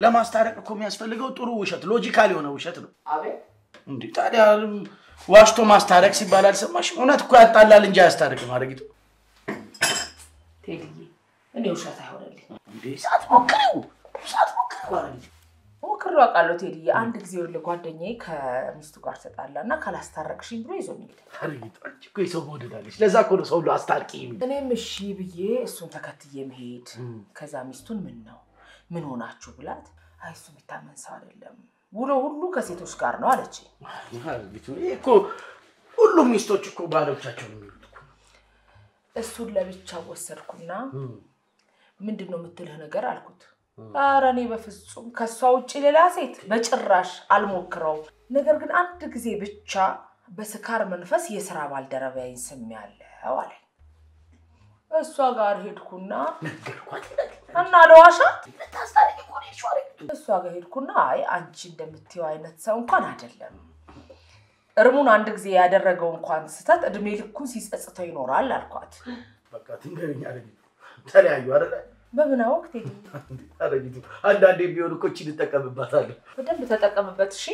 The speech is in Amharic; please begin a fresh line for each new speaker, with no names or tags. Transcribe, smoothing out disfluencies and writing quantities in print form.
ለማስታረቅ እኮ የሚያስፈልገው ጥሩ ውሸት ሎጂካል የሆነ ውሸት ነው
አቤት
እንዴ ታዲያ ዋሽቶ ማስታረቅ ሲባል አልሰማሽም እውነት እኮ ያጣላል እንጂ አያስታርቅም አረጊቱ
ቴዲዬ እኔ ውሸት አይሆንልኝ
እንዴ ሳትሞክሪው አረጊቱ
ሞክሬው አውቃለሁ ቴዲዬ አንድ ጊዜ ወለ ጓደኛዬ ከሚስቱ ጋር ተጣላና ካላስታረቅሽኝ ብሎ ይዞኝ ሄደ
አረጊቱ አንቺ እኮ የሰው ወደዳለሽ ለዛ እኮ ነው ሰው ሁሉ አስታርቂኝ
እኔም እሺ ብዬ እሱን ተከትዬ መሄድ ከዛ ሚስቱን ምን ሆናችሁ ብላት አይ እሱ የሚታመን ሰው አይደለም ውሎ ሁሉ ከሴቶች ጋር ነው አለች
አረጊቱ እኮ ሁሉም ሚስቶች እኮ ባሎቻቸው ነው የሚሉት እኮ
እሱን ለብቻ ወሰድኩና ምንድነው የምትልህ ነገር አልኩት አራኔ በፍጹም ከሷ ውጪ ሌላ ሴት በጭራሽ አልሞክረው ነገር ግን አንድ ጊዜ ብቻ በስካር መንፈስ የሥራ ባልደረባዬን ስሚያለው አለ እሷ ጋር ሄድኩና እና ለዋሻት
ታስታርቂ እኮ ነው ሻሪ
እሷ ጋር ሄድኩና አይ አንቺ እንደምትይው አይነት ሰው እንኳን አይደለም እርሙን አንድ ጊዜ ያደረገው እንኳን ስተት እድሜ ልኩን ሲጸጽተው ይኖራል አልኳት
በቃ ትንገረኛ አይደል ተለያዩ አይደል
በምን ወቅት
አረጊቱ አንዳንዴ ቢሆን እኮ እቺ ልጠቀምባታለሁ
በደንብ ተጠቀምበት እሺ